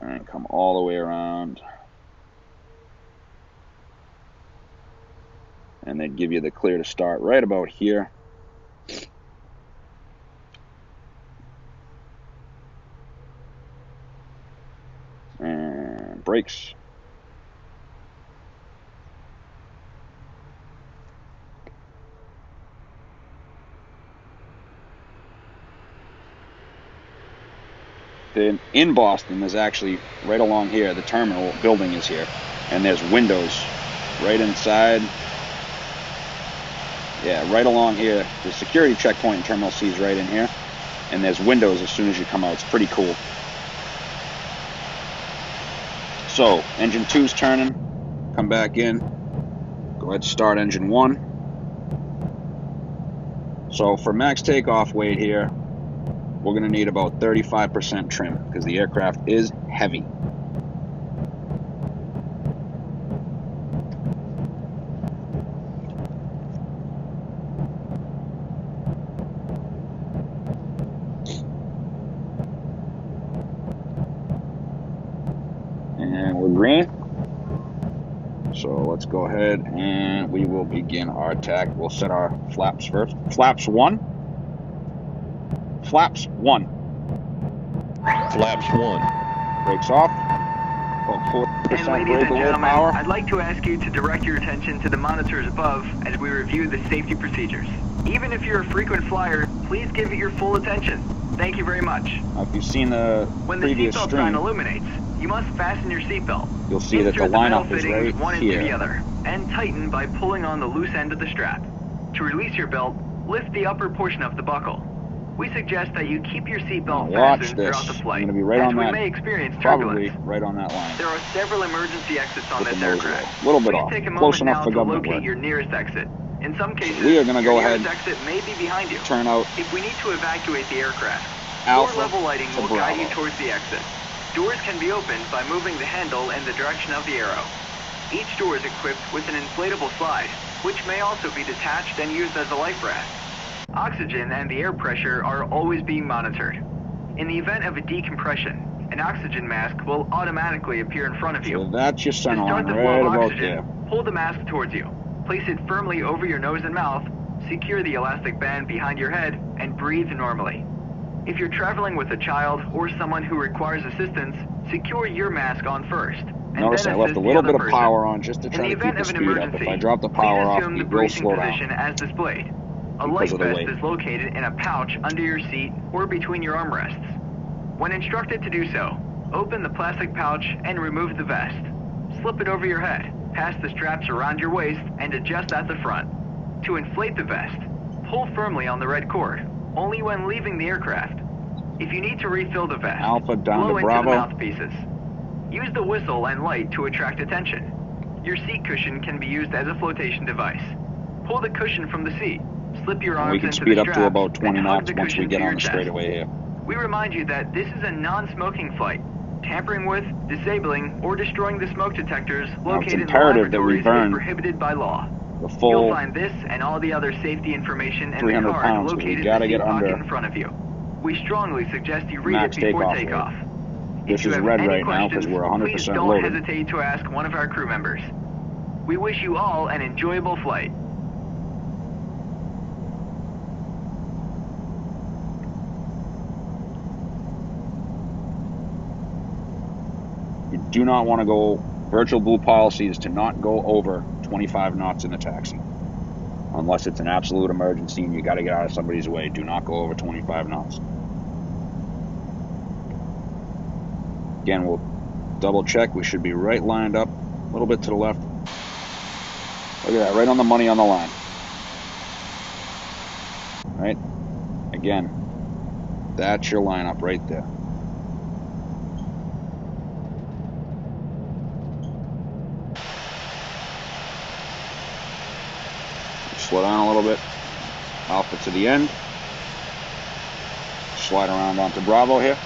and come all the way around. And they give you the clear to start right about here. And brakes. In Boston, there's actually right along here, the terminal building is here, and there's windows right inside. Yeah, right along here. The security checkpoint in Terminal C is right in here, and there's windows as soon as you come out. It's pretty cool. So, engine 2's turning. Come back in. Go ahead and start engine 1. So, for max takeoff weight here, we're going to need about 35% trim because the aircraft is heavy. And we're green. So let's go ahead and we will begin our attack. We'll set our flaps first. Flaps 1. Flaps 1. Flaps 1. Brakes off. About 4% And ladies brake and a little gentlemen, power. I'd like to ask you to direct your attention to the monitors above as we review the safety procedures. Even if you're a frequent flyer, please give it your full attention. Thank you very much. Now, if you've seen the When the previous seatbelt sign stream, illuminates, you must fasten your seatbelt. you'll see that the Insert metal lineup is fittings right one here. into the other, and tighten by pulling on the loose end of the strap. To release your belt, lift the upper portion of the buckle. We suggest that you keep your seatbelt Watch fastened this. throughout the flight, I'm going to be right as on we that, may experience probably turbulence. right on that line. There are several emergency exits on With this the nose aircraft. roll. A little bit Please off. take a Close moment enough now for to government locate work. your nearest exit. In some cases, We are going to go your ahead nearest exit may be behind you. turn out If we need to evacuate the aircraft, Alpha door level lighting to will guide you Bravo. towards the exit. Doors can be opened by moving the handle in the direction of the arrow. Each door is equipped with an inflatable slide, which may also be detached and used as a life raft. Oxygen and the air pressure are always being monitored. In the event of a decompression, an oxygen mask will automatically appear in front of you. So that's your To center start line the flow right of about oxygen, there. pull the mask towards you. Place it firmly over your nose and mouth, secure the elastic band behind your head, and breathe normally. If you're traveling with a child or someone who requires assistance, secure your mask on first. And Notice then I left assist a the little other bit of person. power on just to In try the to keep event the of an speed up. emergency, If I drop the please power off, assume it the will bracing slow down. position as displayed. A Because life of the vest weight. is located in a pouch under your seat or between your armrests. When instructed to do so, open the plastic pouch and remove the vest. Slip it over your head, pass the straps around your waist, and adjust at the front. To inflate the vest, pull firmly on the red cord, only when leaving the aircraft. If you need to refill the vest, Alpha down blow to into Bravo. the mouthpieces. Use the whistle and light to attract attention. Your seat cushion can be used as a flotation device. Pull the cushion from the seat, slip your And arms we can into speed the up to straps, about 20 and hug knots the once we cushion get to on your the chest. straightaway here. We remind you that this is a non-smoking flight. Tampering with, disabling, or destroying the smoke detectors Now, it's located in the imperative that we laboratories burn is prohibited by law. the You'll full find this and all the other safety information in the 300 card pounds, 'cause we located in gotta the get seat pocket under in front of you. We strongly suggest you read max it before takeoff weight. takeoff. This If you is have red any right now because questions, we're please 100% don't loaded. hesitate to ask one of our crew members. We wish you all an enjoyable flight. You do not want to go, virtual blue policy is to not go over 25 knots in a taxi. Unless it's an absolute emergency and you got to get out of somebody's way. Do not go over 25 knots. Again, we'll double check. We should be right lined up, a little bit to the left. Look at that, right on the money on the line. Right? Again, that's your lineup right there. Slow down a little bit. Alpha to the end. Slide around onto Bravo here.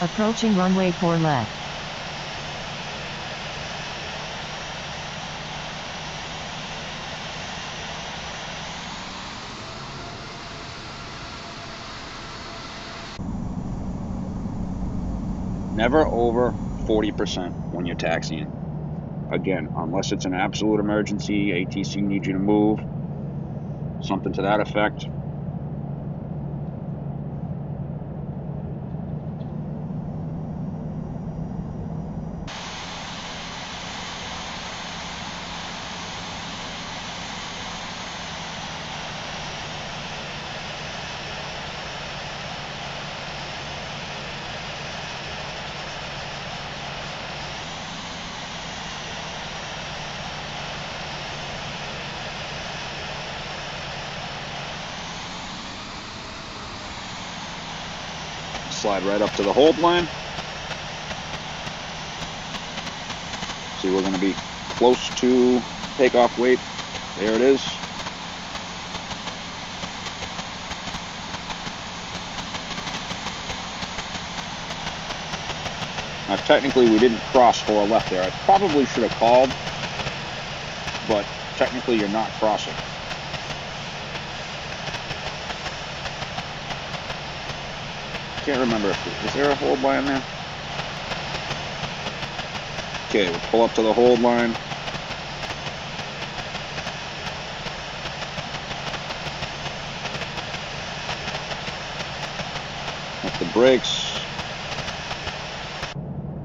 Approaching runway 4 left. Never over 40% when you're taxiing. Again, unless it's an absolute emergency, ATC needs you to move, something to that effect. Slide right up to the hold line. See, we're going to be close to takeoff weight. There it is. Now, technically, we didn't cross 4 left there. I probably should have called, but technically, you're not crossing. Can't remember if is there a hold line there? Okay, we'll pull up to the hold line. Up the brakes.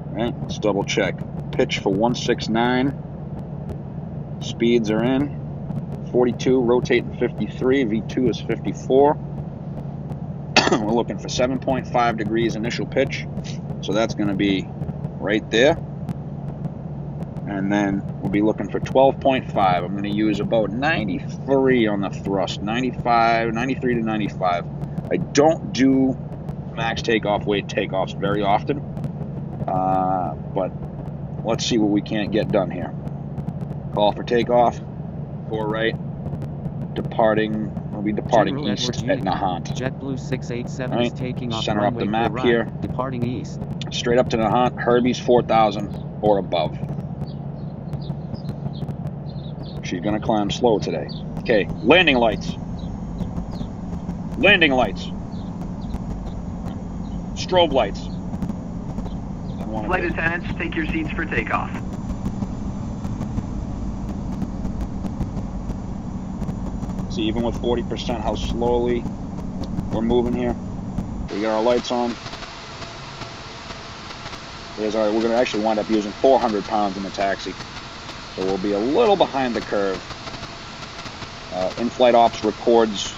Alright, let's double check. Pitch for 169. Speeds are in. 42, rotating 53. V2 is 54. We're looking for 7.5 degrees initial pitch, so that's going to be right there. And then we'll be looking for 12.5. I'm going to use about 93 on the thrust, 93 to 95. I don't do max takeoff weight takeoffs very often, but let's see what we can't get done here. Call for takeoff, 4 right, departing. We'll be departing General east Edwards at Nahant. JetBlue 687 Right. is taking off Center up the runway map 4 right, here. departing east. Straight up to Nahant. Herbie's 4,000 or above. She's going to climb slow today. Okay, landing lights. Landing lights. Strobe lights. Flight attendants, take your seats for takeoff. See, even with 40%, how slowly we're moving here. We got our lights on. There's our, we're going to actually wind up using 400 pounds in the taxi. So we'll be a little behind the curve. In-flight ops records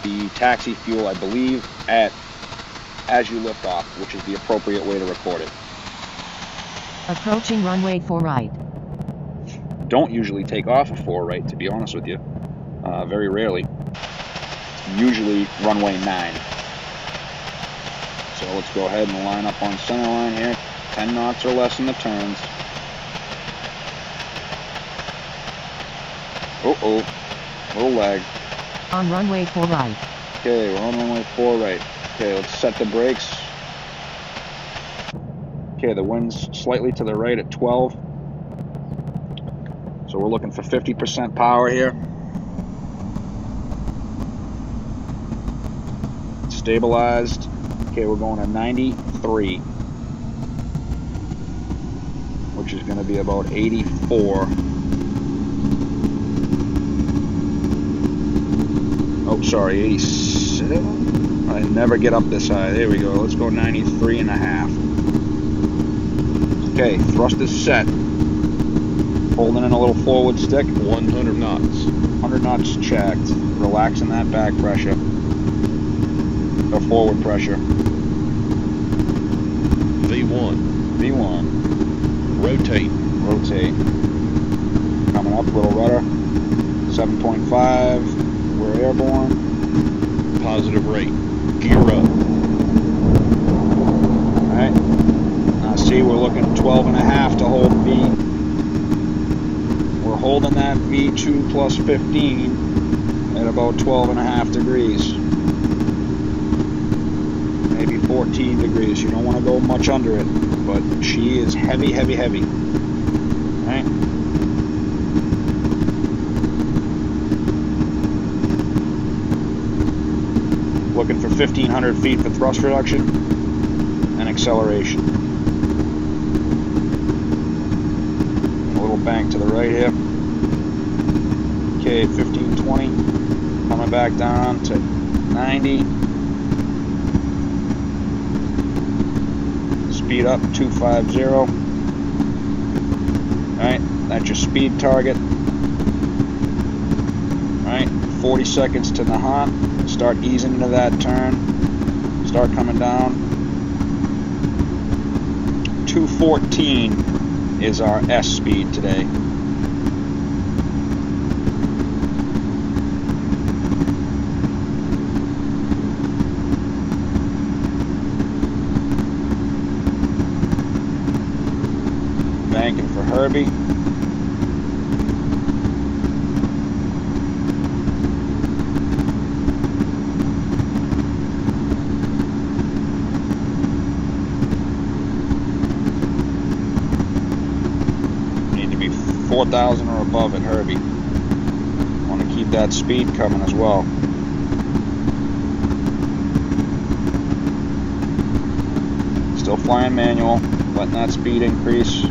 the taxi fuel, I believe, as you lift off, which is the appropriate way to record it. Approaching runway 4 right. Don't usually take off a 4 right, to be honest with you. Very rarely. Usually runway 9. So let's go ahead and line up on center line here. 10 knots or less in the turns. Uh-oh. Little lag. On runway 4 right. Okay, we're on runway 4 right. Okay, let's set the brakes. Okay, the wind's slightly to the right at 12. So we're looking for 50% power here. Stabilized. Okay, we're going to 93, which is going to be about 84. Oh, sorry, 87? I never get up this high. There we go. Let's go 93 and a half. Okay, thrust is set. Holding in a little forward stick. 100 knots. 100 knots checked. Relaxing that back pressure. Or forward pressure. V1. V1. Rotate. Rotate. Coming up, little rudder. 7.5. We're airborne. Positive rate. Gear up. Alright. Now see, we're looking at 12 and a half to hold V. We're holding that V2 plus 15 at about 12 and a half degrees. Maybe 14 degrees. You don't want to go much under it, but she is heavy, heavy, heavy. Right? Looking for 1,500 feet for thrust reduction and acceleration. A little bank to the right here. Okay, 1520. Coming back down to 90. Speed up 250. Alright, that's your speed target. Alright, 40 seconds to Nahant. Start easing into that turn. Start coming down. 214 is our S speed today. Banking for Herbie. Need to be 4,000 or above at Herbie. Want to keep that speed coming as well. Still flying manual, letting that speed increase.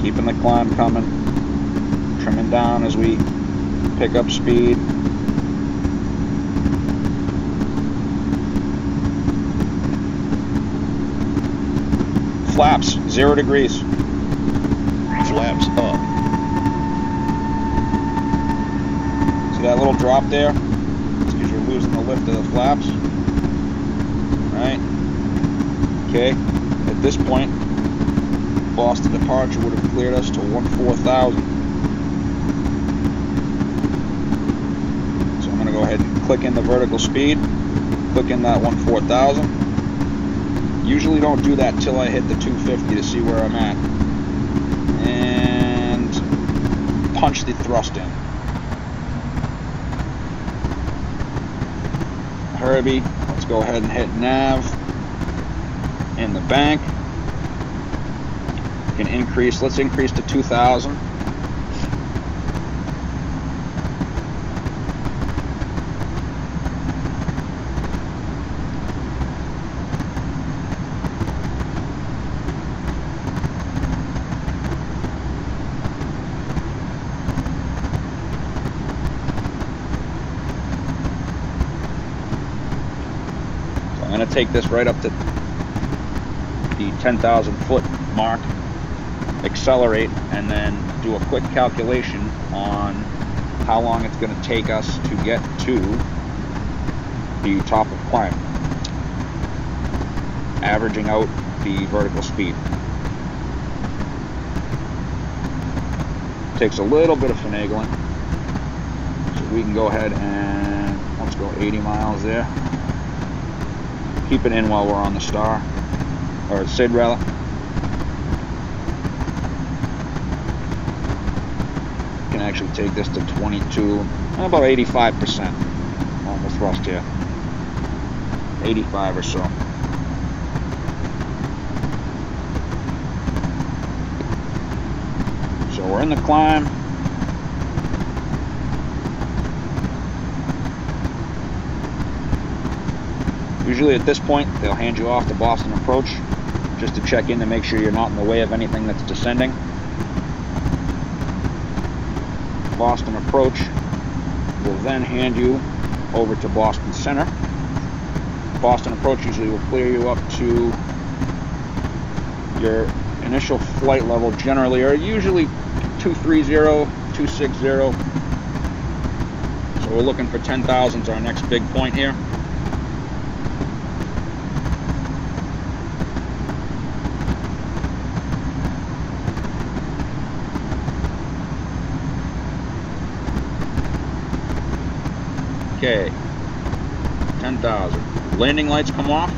Keeping the climb coming, trimming down as we pick up speed. Flaps, 0 degrees. Flaps up. See that little drop there? It's because you're losing the lift of the flaps. Right? Okay, at this point, Boston departure would have cleared us to 14,000. So I'm going to go ahead and click in the vertical speed, click in that 14,000. Usually don't do that till I hit the 250 to see where I'm at. And punch the thrust in. Herbie, let's go ahead and hit nav in the bank. Can increase, let's increase to 2,000. So I'm going to take this right up to the 10,000 foot mark. Accelerate, and then do a quick calculation on how long it's going to take us to get to the top of climb, averaging out the vertical speed. Takes a little bit of finagling, so we can go ahead and let's go 80 miles there. Keep it in while we're on the star, or SID rather. Actually take this to 22, about 85% on the thrust here, 85 or so. So we're in the climb. Usually at this point they'll hand you off the Boston approach just to check in to make sure you're not in the way of anything that's descending. Boston approach will then hand you over to Boston Center. Boston approach usually will clear you up to your initial flight level, generally, or usually 230, 260. So we're looking for 10,000 is our next big point here. Okay, 10,000. Landing lights come off.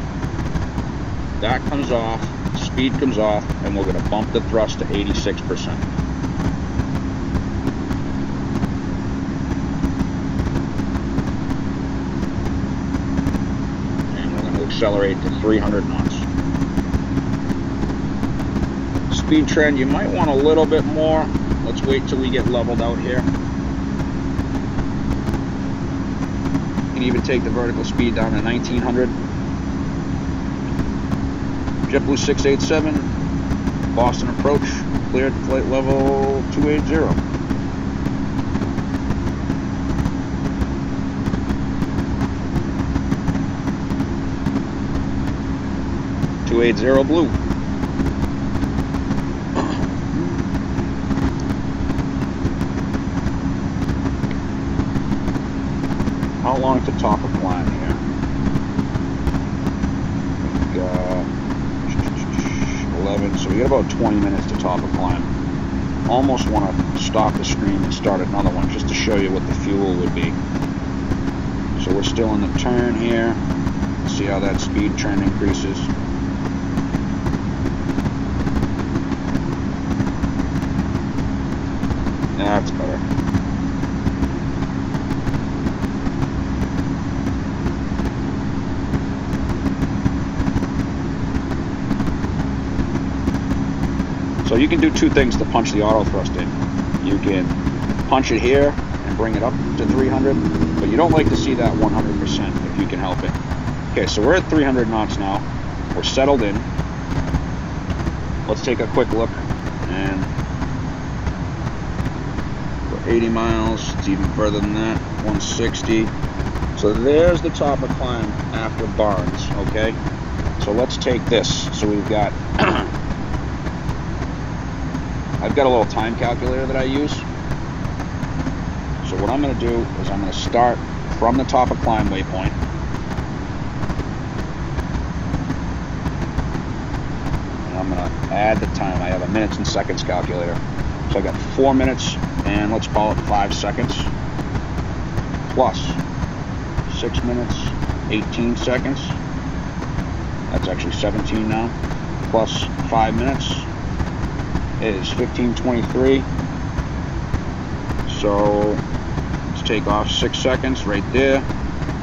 That comes off. Speed comes off, and we're going to bump the thrust to 86%. accelerate to 300 knots. Speed trend, you might want a little bit more. Let's wait till we get leveled out here. You can even take the vertical speed down to 1900. JetBlue 687, Boston approach, cleared flight level 280. Blue. How long to top a climb here? 11, so we got about 20 minutes to top a climb. Almost want to stop the stream and start another one just to show you what the fuel would be. So we're still in the turn here. See how that speed trend increases. That's better. So you can do two things to punch the auto thrust in. You can punch it here and bring it up to 300, but you don't like to see that 100% if you can help it. Okay, so we're at 300 knots now. We're settled in. Let's take a quick look, and we're 80 miles. It's even further than that, 160. So there's the top of climb after Barnes, okay? So let's take this. So we've got I've got a little time calculator that I use. So what I'm going to do is I'm going to start from the top of climb waypoint. And I'm going to add the time. I have a minutes and seconds calculator. So I got 4 minutes and let's call it 5 seconds. Plus 6 minutes, 18 seconds. That's actually 17 now. Plus 5 minutes is 15:23. So let's take off 6 seconds right there.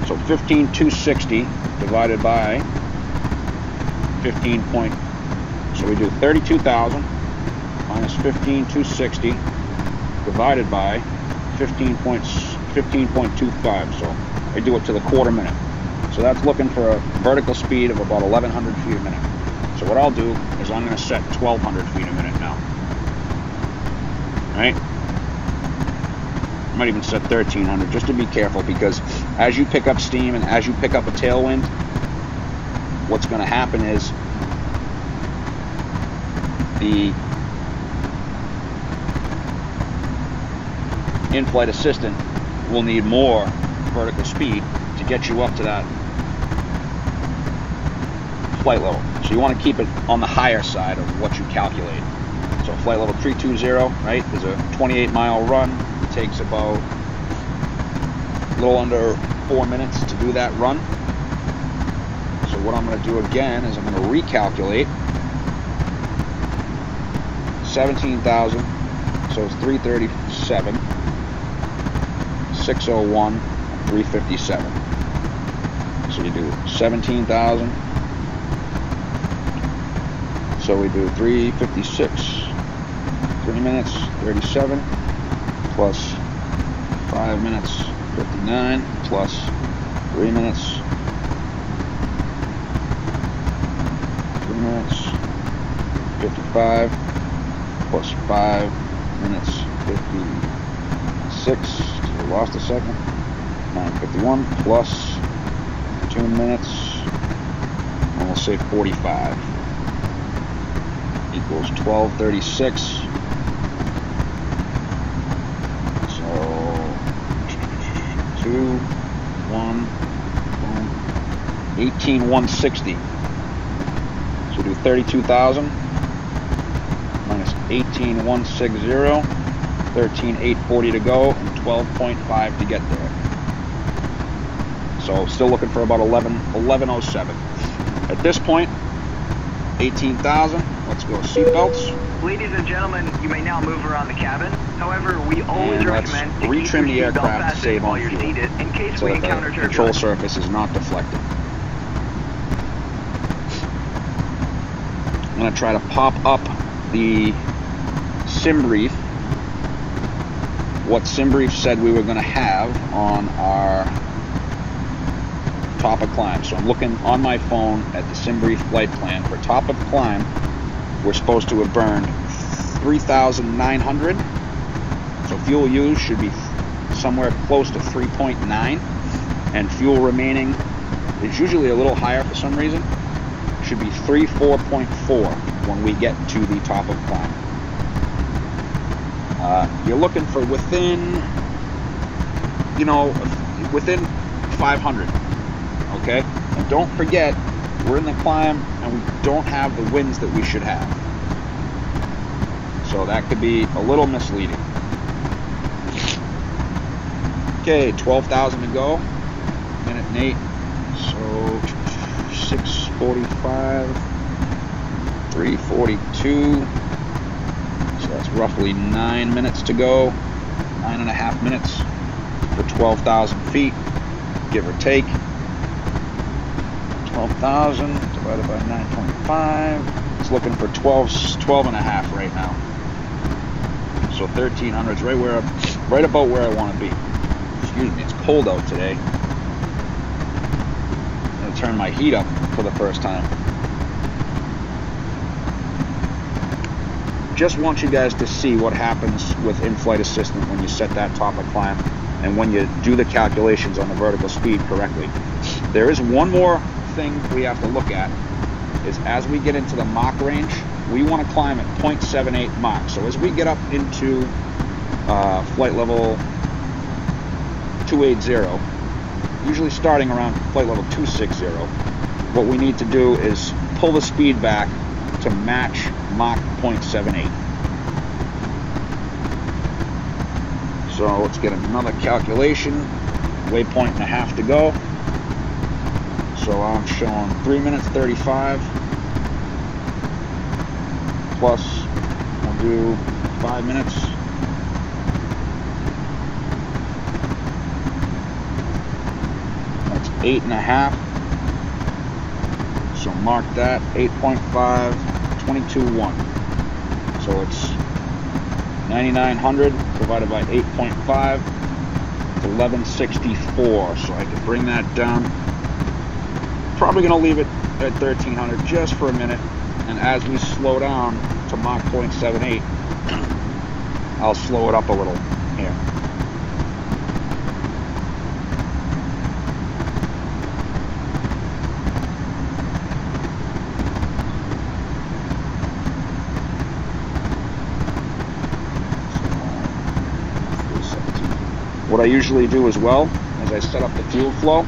So 15,260 divided by 15 point. So we do 32,000 minus 15,260 divided by 15.25. So I do it to the quarter minute. So that's looking for a vertical speed of about 1,100 feet a minute. So what I'll do is I'm going to set 1,200 feet a minute now. Right? I might even set 1,300 just to be careful, because as you pick up steam and as you pick up a tailwind, what's going to happen is the in-flight assistant will need more vertical speed to get you up to that flight level. So you want to keep it on the higher side of what you calculate. So flight level 320, right, is a 28-mile run. It takes about a little under 4 minutes to do that run. So what I'm going to do again is I'm going to recalculate 17,000. So it's 337, 601, and 357. So you do 17,000. So we do 356, 3 minutes, 37, plus 5 minutes, 59, plus 3 minutes, 3 minutes, 55, plus 5 minutes, 56, so we lost a second, 9:51, plus 2 minutes, and we'll say 45. Equals 1236. So 2, 1, 18,160. So we do 32,000 minus 18,160, 13,840 to go, and 12.5 to get there. So still looking for about 1107. At this point, 18,000. Let's go seatbelts. Ladies and gentlemen, you may now move around the cabin. However, we always recommend to keep retrim the your seatbelt aircraft to fastened save while on you're fuel, seated in case so we that encounter the control turbulence. surface is not deflected. I'm going to try to pop up the sim brief, what sim brief said we were going to have on our top of climb. So I'm looking on my phone at the sim brief flight plan. For top of climb, we're supposed to have burned 3,900. So fuel used should be somewhere close to 3.9, and fuel remaining is usually a little higher for some reason. Should be 4.4 when we get to the top of climb. You're looking for within 500. Okay, and don't forget, we're in the climb and we don't have the winds that we should have. So that could be a little misleading. Okay, 12,000 to go. Minute and 8. So 6:45, 3:42. So that's roughly 9 minutes to go. 9.5 minutes for 12,000 feet, give or take. 12,000 divided by 9.5. It's looking for 12.5 right now. So 1,300 is right about where I want to be. Excuse me, it's cold out today. I'm going to turn my heat up for the first time. Just want you guys to see what happens with in-flight assistant when you set that top of climb and when you do the calculations on the vertical speed correctly. There is one more thing we have to look at, is as we get into the Mach range, we want to climb at 0.78 Mach. So as we get up into flight level 280, usually starting around flight level 260, what we need to do is pull the speed back to match Mach 0.78. So let's get another calculation. Waypoint and a half to go. So I'm showing 3 minutes 35 plus we'll do 5 minutes. That's 8.5. So mark that, 8.5, 22.1. So it's 9,900 divided by 8.5, 1164. So I can bring that down. Probably going to leave it at 1,300 just for a minute. And as we slow down to Mach 0.78, I'll slow it up a little here. What I usually do as well is I set up the fuel flow,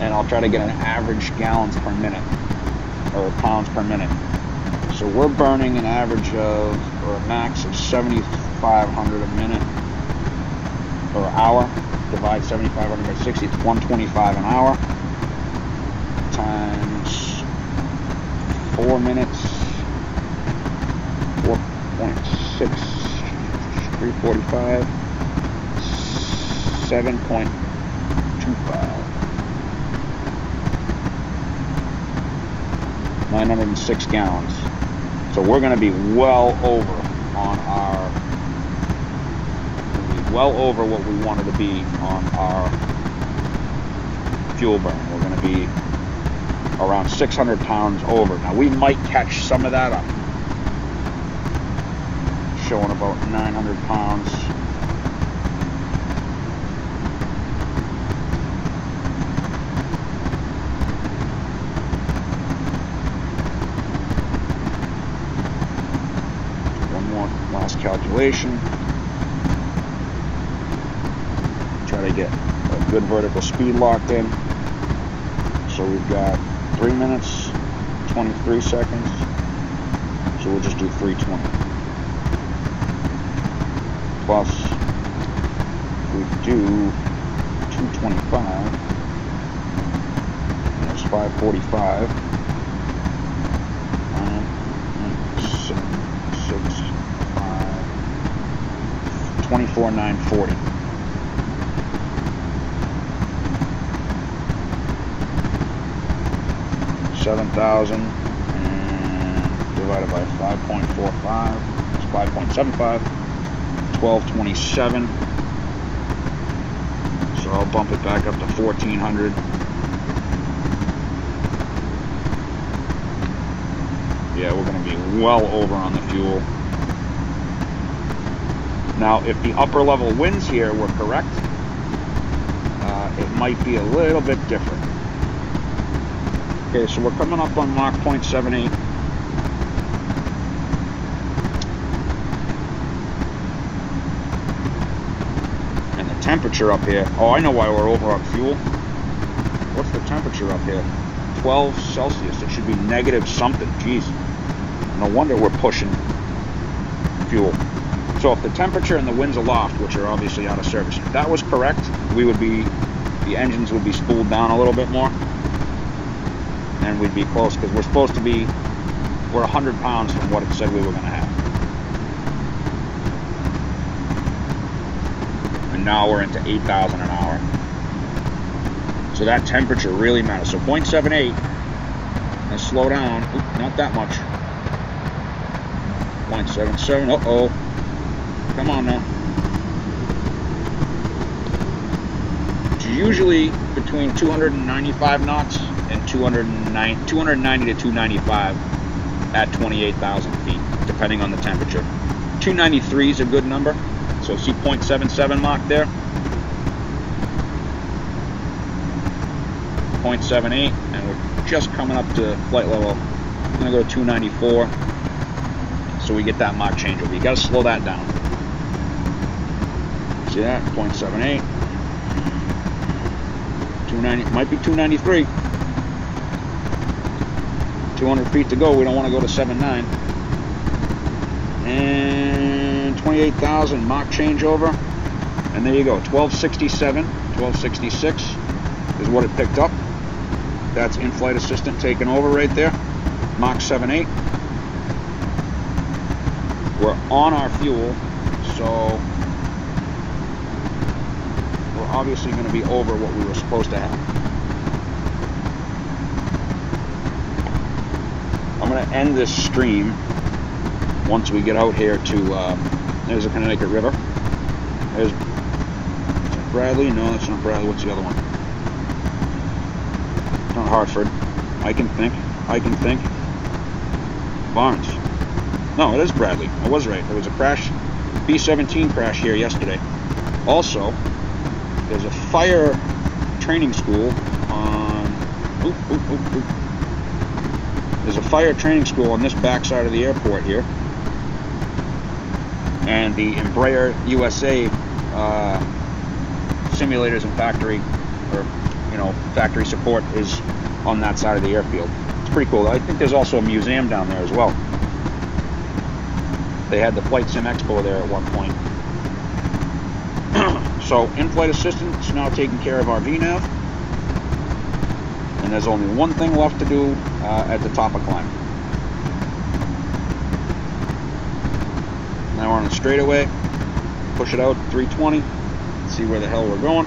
and I'll try to get an average gallons per minute, or pounds per minute. So we're burning an average of, or a max of 7,500 a minute, or hour. Divide 7,500 by 60, it's 125 an hour, times 4 minutes, 4.6, 345, 7.25. 906 gallons. So we're going to be well over on our, what we wanted to be on our fuel burn. We're going to be around 600 pounds over. Now we might catch some of that up, showing about 900 pounds. Calculation. Try to get a good vertical speed locked in. So we've got 3 minutes, 23 seconds. So we'll just do 320. Plus, if we do 225, that's 545. 24,940. $7,000 and divided by 5.45 is 5.75, 1227. So I'll bump it back up to 1400. Yeah, we're going to be well over on the fuel. Now, if the upper level winds here were correct, it might be a little bit different. Okay, so we're coming up on Mach 0.78. And the temperature up here, oh, I know why we're over on fuel. What's the temperature up here? 12 Celsius. It should be negative something. Jeez. No wonder we're pushing fuel. So if the temperature and the winds aloft, which are obviously out of service, if that was correct, the engines would be spooled down a little bit more, and we'd be close, because we're supposed to be, we're 100 pounds from what it said we were going to have. And now we're into 8,000 an hour. So that temperature really matters. So 0.78, and slow down. Oop, not that much. 0.77. Uh-oh. Come on now. It's usually between 295 knots and 290 to 295 at 28,000 feet, depending on the temperature. 293 is a good number. So see 0.77 Mach there. 0.78, and we're just coming up to flight level. I'm gonna go to 294. So we get that Mach changeover. You gotta slow that down. See that? 0.78. 290, might be 293. 200 feet to go. We don't want to go to 79. And 28,000 Mach changeover. And there you go. 1267, 1266 is what it picked up. That's in-flight assistant taking over right there. Mach 78. We're on our fuel, so we're obviously going to be over what we were supposed to have. I'm going to end this stream once we get out here to, there's the Connecticut River. There's Bradley. No, that's not Bradley. What's the other one? It's not Hartford. I can think. Barnes. No, it is Bradley. I was right. There was a crash, B-17 crash here yesterday. Also, there's a fire training school on... There's a fire training school on this backside of the airport here. And the Embraer USA simulators and factory, or, you know, factory support is on that side of the airfield. It's pretty cool. I think there's also a museum down there as well. They had the Flight Sim Expo there at one point. So, in-flight assistance now taking care of our VNAV. And there's only one thing left to do at the top of climb. Now we're on the straightaway. Push it out, 320. See where the hell we're going.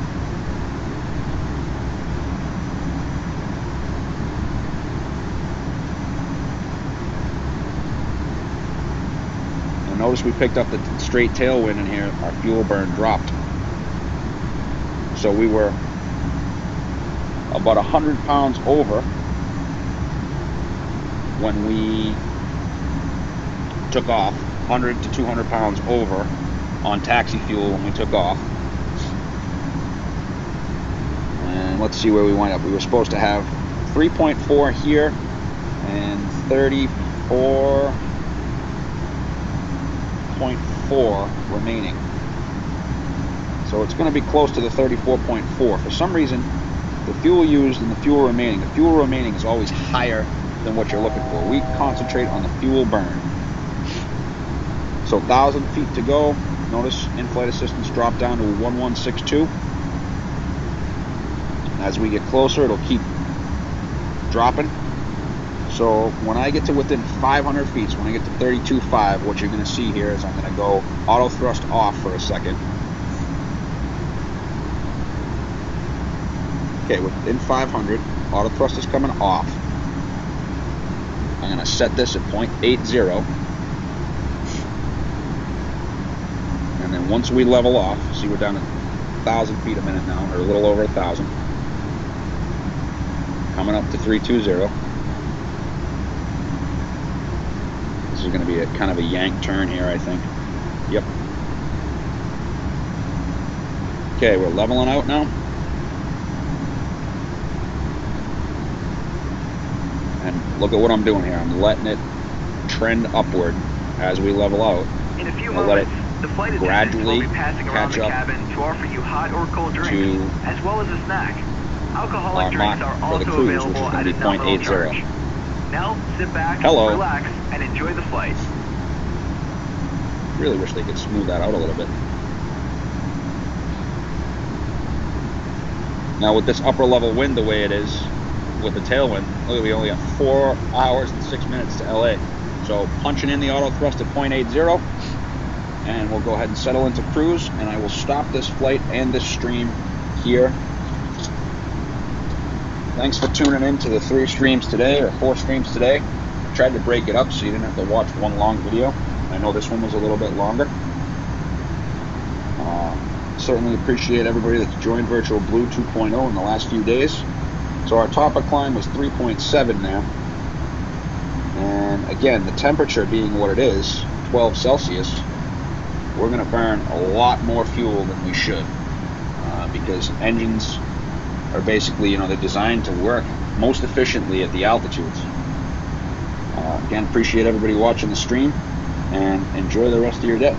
Notice we picked up the straight tailwind in here. Our fuel burn dropped. So we were about 100 pounds over when we took off. 100 to 200 pounds over on taxi fuel when we took off. And let's see where we wind up. We were supposed to have 3.4 here and 34.4 remaining. So it's going to be close to the 34.4. For some reason, the fuel used and the fuel remaining is always higher than what you're looking for. We concentrate on the fuel burn. So 1,000 feet to go. Notice in-flight assistance drop down to 1162. As we get closer, it'll keep dropping. So when I get to within 500 feet, so when I get to 32.5, what you're going to see here is I'm going to go auto thrust off for a second. Okay, within 500, auto thrust is coming off. I'm going to set this at 0.80. And then once we level off, see we're down to 1,000 feet a minute now, or a little over 1,000. Coming up to 320. This is going to be a kind of a yank turn here, I think. Yep. Okay, we're leveling out now. And look at what I'm doing here. I'm letting it trend upward as we level out. In a few I'll let moments, it the flight attendants gradually will be passing around catch the up cabin to offer you hot or cold drinks, to as well as a snack. Alcoholic mark drinks are for also the cruise, which is available going at to a be nominal 0.80. charge. Now, sit back, Hello. relax, and enjoy the flight. Really wish they could smooth that out a little bit. Now with this upper level wind the way it is, with the tailwind, look, we only got 4 hours and 6 minutes to LA. So punching in the auto thrust at 0.80, and we'll go ahead and settle into cruise, and I will stop this flight and this stream here. Thanks for tuning in to the 3 streams today, or 4 streams today. I tried to break it up so you didn't have to watch one long video. I know this one was a little bit longer. Certainly appreciate everybody that's joined virtualBlue 2.0 in the last few days. So our top of climb was 3.7 now. And again, the temperature being what it is, 12 Celsius, we're going to burn a lot more fuel than we should. Because engines are basically, they're designed to work most efficiently at the altitudes. Again, appreciate everybody watching the stream, and enjoy the rest of your day.